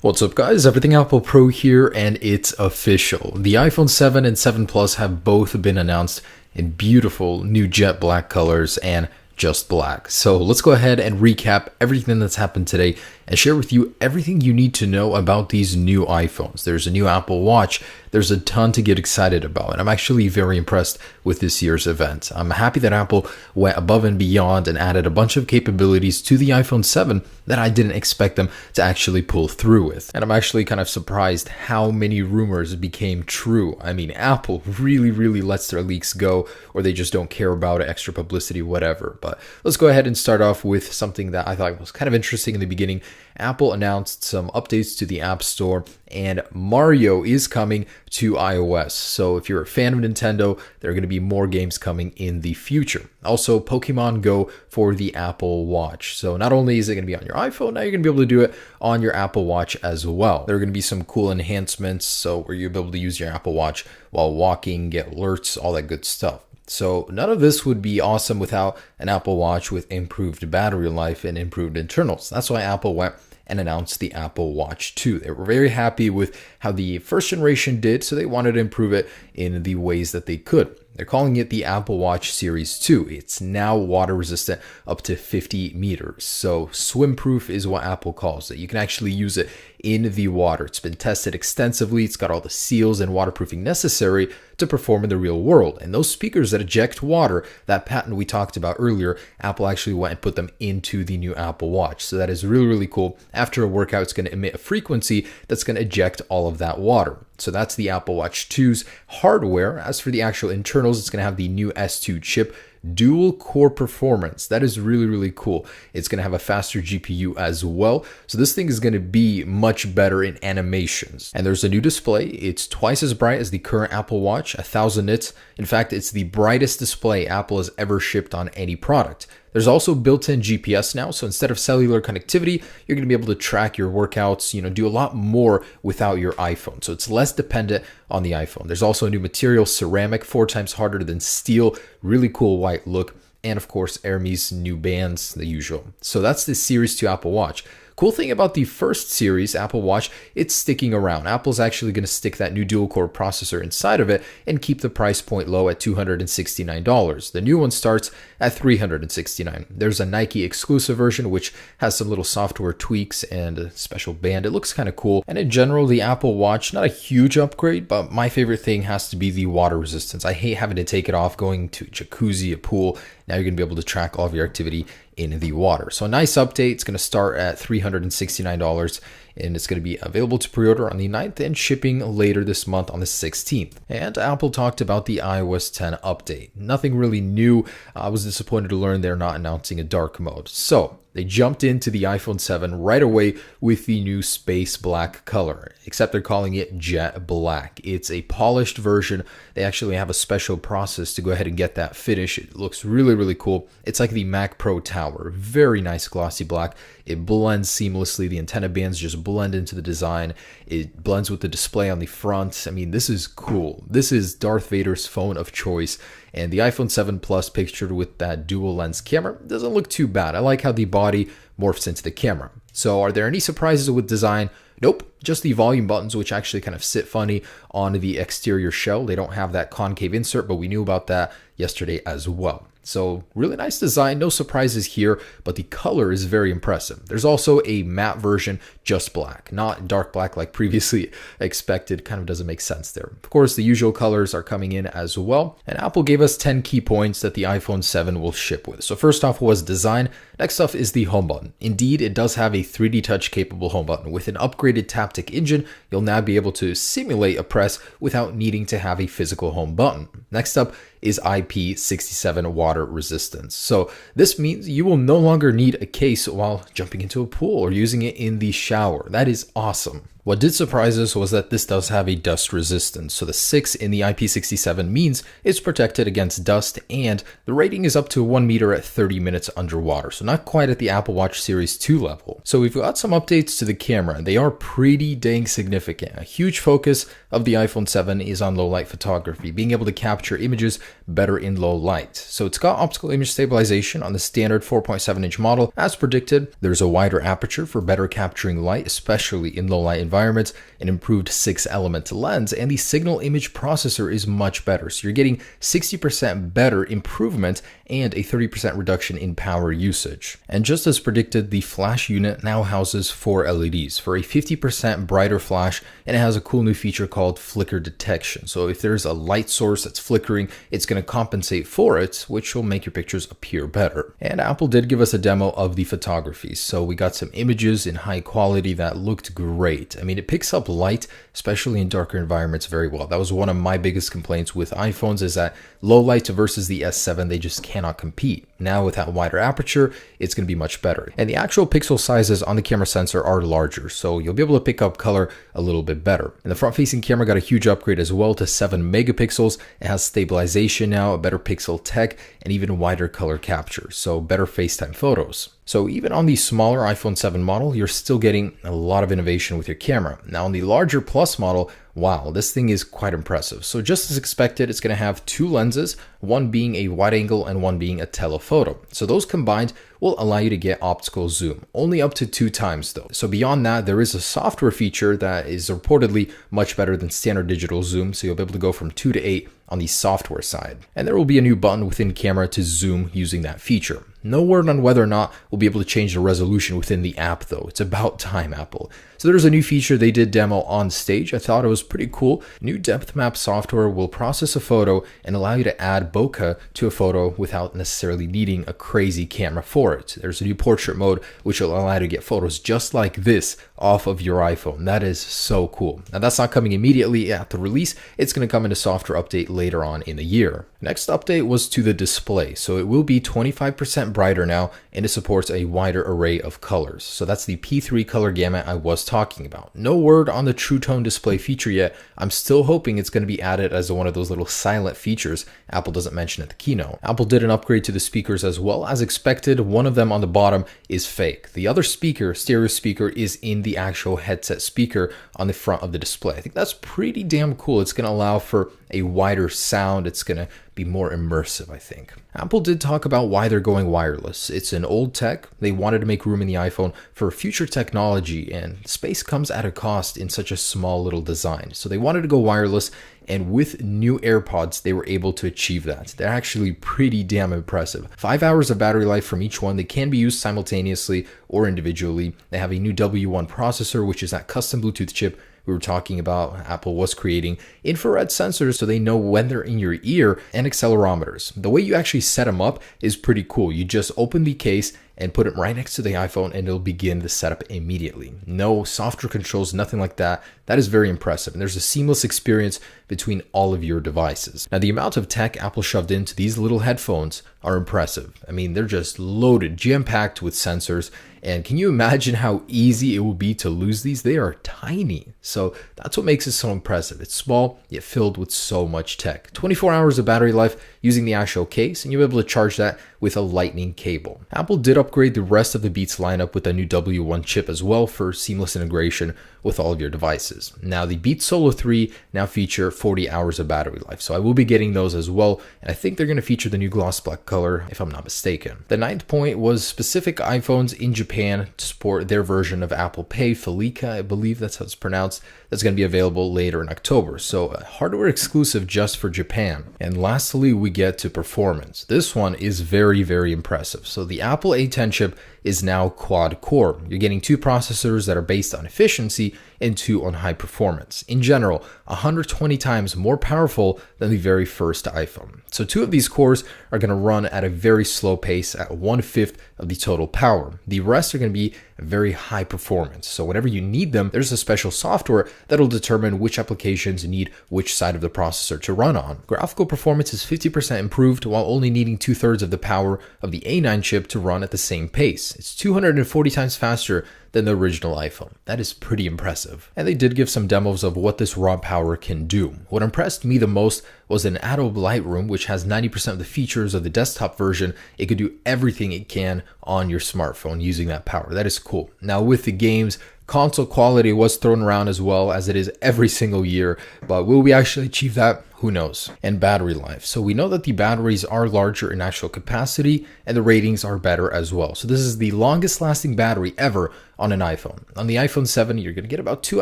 What's up guys, Everything Apple Pro here, and it's official. The iPhone 7 and 7 Plus have both been announced in beautiful new jet black colors and just black. So let's go ahead and recap everything that's happened today and share with you everything you need to know about these new iPhones. There's a new Apple Watch. There's a ton to get excited about, and I'm actually very impressed with this year's event. I'm happy that Apple went above and beyond and added a bunch of capabilities to the iPhone 7 that I didn't expect them to actually pull through with. And I'm actually kind of surprised how many rumors became true. I mean, Apple really lets their leaks go, or they just don't care about it, extra publicity, whatever. But let's go ahead and start off with something that I thought was kind of interesting in the beginning. Apple announced some updates to the App Store, and Mario is coming to iOS. So if you're a fan of Nintendo, there are going to be more games coming in the future. Also, Pokemon Go for the Apple Watch. So not only is it going to be on your iPhone, now you're going to be able to do it on your Apple Watch as well. There are going to be some cool enhancements, so where you'll be able to use your Apple Watch while walking, get alerts, all that good stuff. So none of this would be awesome without an Apple Watch with improved battery life and improved internals. That's why Apple went and announced the Apple Watch 2. They were very happy with how the first generation did, so they wanted to improve it in the ways that they could. They're calling it the Apple Watch Series 2. It's now water resistant up to 50 meters. So swim proof is what Apple calls it. You can actually use it in the water. It's been tested extensively. It's got all the seals and waterproofing necessary to perform in the real world. And those speakers that eject water, that patent we talked about earlier, Apple actually went and put them into the new Apple Watch. So that is really cool. After a workout, it's going to emit a frequency that's going to eject all of that water. So that's the Apple Watch 2's hardware. As for the actual internals, it's going to have the new S2 chip, dual core performance. That is really cool. It's going to have a faster GPU as well. So this thing is going to be much better in animations. And there's a new display. It's twice as bright as the current Apple Watch, 1000 nits. In fact, it's the brightest display Apple has ever shipped on any product. There's also built-in GPS now, so instead of cellular connectivity, you're going to be able to track your workouts, do a lot more without your iPhone. So it's less dependent on the iPhone. There's also a new material, ceramic, 4 times harder than steel, really cool white look, and of course, Hermes new bands, the usual. So that's the Series 2 Apple Watch. Cool thing about the first series Apple Watch, it's sticking around. Apple's actually going to stick that new dual-core processor inside of it and keep the price point low at $269. The new one starts at $369. There's a Nike exclusive version which has some little software tweaks and a special band. It looks kind of cool. And in general, the Apple Watch, not a huge upgrade, but my favorite thing has to be the water resistance. I hate having to take it off, going to a jacuzzi, a pool. Now you're going to be able to track all of your activity in the water. So a nice update. It's going to start at $369 and it's going to be available to pre-order on the 9th and shipping later this month on the 16th. And Apple talked about the iOS 10 update. Nothing really new. I was disappointed to learn they're not announcing a dark mode. So they jumped into the iPhone 7 right away with the new space black color, except they're calling it jet black. It's a polished version. They actually have a special process to go ahead and get that finish. It looks really cool. It's like the Mac Pro Tower. Very nice glossy black. It blends seamlessly. The antenna bands just blend into the design. It blends with the display on the front. I mean, this is cool. This is Darth Vader's phone of choice. And the iPhone 7 Plus pictured with that dual lens camera doesn't look too bad. I like how the body morphs into the camera. So are there any surprises with design? Nope, just the volume buttons, which actually kind of sit funny on the exterior shell. They don't have that concave insert, but we knew about that yesterday as well. So really nice design, no surprises here, but the color is very impressive. There's also a matte version, just black, not dark black like previously expected. Kind of doesn't make sense there. Of course, the usual colors are coming in as well. And Apple gave us 10 key points that the iPhone 7 will ship with. So first off was design. Next up is the home button. Indeed, it does have a 3D touch capable home button. With an upgraded Taptic engine, you'll now be able to simulate a press without needing to have a physical home button. Next up is IP67 water resistance. So this means you will no longer need a case while jumping into a pool or using it in the shower. That is awesome. What did surprise us was that this does have a dust resistance. So the 6 in the IP67 means it's protected against dust, and the rating is up to 1 meter at 30 minutes underwater. So not quite at the Apple Watch Series 2 level. So we've got some updates to the camera, and they are pretty dang significant. A huge focus of the iPhone 7 is on low light photography, being able to capture images better in low light. So it's got optical image stabilization on the standard 4.7-inch model. As predicted, there's a wider aperture for better capturing light, especially in low light environments, an improved 6-element lens, and the signal image processor is much better. So you're getting 60% better improvement and a 30% reduction in power usage. And just as predicted, the flash unit now houses 4 LEDs for a 50% brighter flash, and it has a cool new feature called flicker detection. So if there's a light source that's flickering, it's going to compensate for it, which will make your pictures appear better. And Apple did give us a demo of the photography. So we got some images in high quality that looked great. I mean, it picks up light, especially in darker environments, very well. That was one of my biggest complaints with iPhones, is that low light versus the S7, they just cannot compete. Now with that wider aperture, it's going to be much better. And the actual pixel sizes on the camera sensor are larger, so you'll be able to pick up color a little bit better. And the front-facing camera got a huge upgrade as well to 7 megapixels. It has stabilization now, a better pixel tech, and even wider color capture, so better FaceTime photos. So even on the smaller iPhone 7 model, you're still getting a lot of innovation with your camera. Now on the larger Plus model, wow, this thing is quite impressive. So just as expected, it's going to have 2 lenses, one being a wide angle and one being a telephoto. So those combined will allow you to get optical zoom, only up to 2 times though. So beyond that, there is a software feature that is reportedly much better than standard digital zoom. So you'll be able to go from 2 to 8 on the software side. And there will be a new button within camera to zoom using that feature. No word on whether or not we'll be able to change the resolution within the app though. It's about time, Apple. So there's a new feature they did demo on stage. I thought it was pretty cool. New depth map software will process a photo and allow you to add bokeh to a photo without necessarily needing a crazy camera for it. There's a new portrait mode which will allow you to get photos just like this off of your iPhone. That is so cool. Now that's not coming immediately at the release. It's going to come in a software update later on in the year. Next update was to the display. So it will be 25% brighter now, and it supports a wider array of colors. So that's the P3 color gamut I was talking about. No word on the True Tone display feature yet. I'm still hoping it's going to be added as one of those little silent features Apple doesn't mention at the keynote. Apple did an upgrade to the speakers as well. As expected, one of them on the bottom is fake. The other speaker, stereo speaker, is in the actual headset speaker on the front of the display. I think that's pretty damn cool. It's going to allow for a wider sound. It's going to be more immersive, I think. Apple did talk about why they're going wireless. It's an old tech. They wanted to make room in the iPhone for future technology, and space comes at a cost in such a small little design. So they wanted to go wireless, and with new AirPods, they were able to achieve that. They're actually pretty damn impressive. 5 hours of battery life from each one. They can be used simultaneously or individually. They have a new W1 processor, which is that custom Bluetooth chip we were talking about. Apple was creating infrared sensors so they know when they're in your ear, and accelerometers. The way you actually set them up is pretty cool. You just open the case and put it right next to the iPhone, and it'll begin the setup immediately. No software controls, nothing like that. That is very impressive. And there's a seamless experience between all of your devices. Now, the amount of tech Apple shoved into these little headphones are impressive. I mean, they're just loaded, jam-packed with sensors. And can you imagine how easy it will be to lose these? They are tiny. So that's what makes it so impressive. It's small, yet filled with so much tech. 24 hours of battery life using the actual case, and you'll be able to charge that with a lightning cable. Apple did upgrade the rest of the Beats lineup with a new W1 chip as well for seamless integration with all of your devices. Now, the Beats Solo 3 now feature 40 hours of battery life, so I will be getting those as well, and I think they're going to feature the new gloss black color, if I'm not mistaken. The 9th point was specific iPhones in Japan to support their version of Apple Pay, Felica, I believe that's how it's pronounced. That's going to be available later in October, so a hardware exclusive just for Japan. And lastly, we get to performance. This one is very, very impressive. So the Apple A10 chip is now quad core. You're getting 2 processors that are based on efficiency and 2 on high performance. In general, 120 times more powerful than the very first iPhone. So 2 of these cores are going to run at a very slow pace at 1/5 of the total power. The rest are going to be very high performance. So whenever you need them, there's a special software that'll determine which applications need which side of the processor to run on. Graphical performance is 50% improved while only needing 2/3 of the power of the A9 chip to run at the same pace. It's 240 times faster than the original iPhone. That is pretty impressive. And they did give some demos of what this raw power can do. What impressed me the most was an Adobe Lightroom, which has 90% of the features of the desktop version. It could do everything it can on your smartphone using that power. That is cool. Now with the games, console quality was thrown around as well, as it is every single year, but will we actually achieve that? Who knows? And battery life. So we know that the batteries are larger in actual capacity and the ratings are better as well. So this is the longest lasting battery ever on an iPhone. On the iPhone 7, you're going to get about 2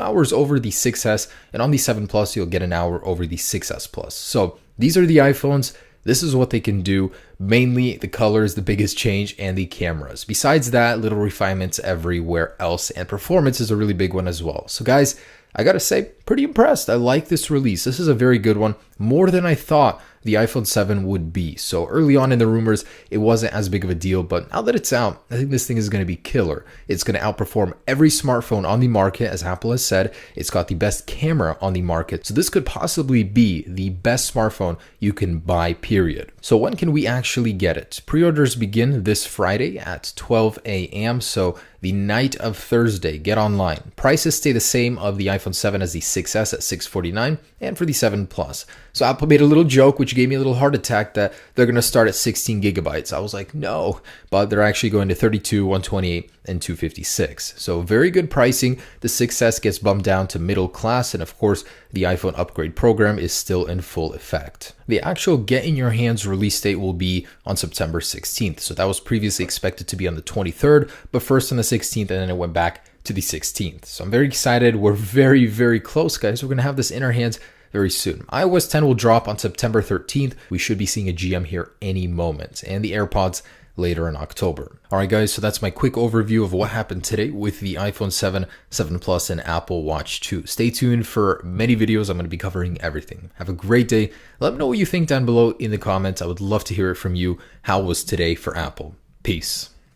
hours over the 6S, and on the 7 Plus, you'll get an hour over the 6S Plus. So these are the iPhones. This is what they can do. Mainly the color is the biggest change, and the cameras. Besides that, little refinements everywhere else, and performance is a really big one as well. So guys, I gotta say, pretty impressed. I like this release. This is a very good one, more than I thought the iPhone 7 would be. So early on in the rumors, it wasn't as big of a deal, but now that it's out, I think this thing is going to be killer. It's going to outperform every smartphone on the market, as Apple has said. It's got the best camera on the market. So this could possibly be the best smartphone you can buy, period. So when can we actually get it? Pre-orders begin this Friday at 12 a.m. So the night of Thursday, get online. Prices stay the same of the iPhone 7 as the 6S at $649, and for the 7 Plus. So Apple made a little joke, which gave me a little heart attack, that they're going to start at 16 gigabytes. I was like, no, but they're actually going to 32, 128, and 256. So very good pricing. The 6S gets bumped down to middle class, and of course, the iPhone upgrade program is still in full effect. The actual get in your hands release date will be on September 16th. So that was previously expected to be on the 23rd, but first on the 16th, and then it went back to the 16th. So I'm very excited. We're very, very close, guys. We're going to have this in our hands very soon. iOS 10 will drop on September 13th. We should be seeing a GM here any moment, and the AirPods later in October. All right, guys, so that's my quick overview of what happened today with the iPhone 7, 7 Plus, and Apple Watch 2. Stay tuned for many videos. I'm going to be covering everything. Have a great day. Let me know what you think down below in the comments. I would love to hear it from you. How was today for Apple? Peace.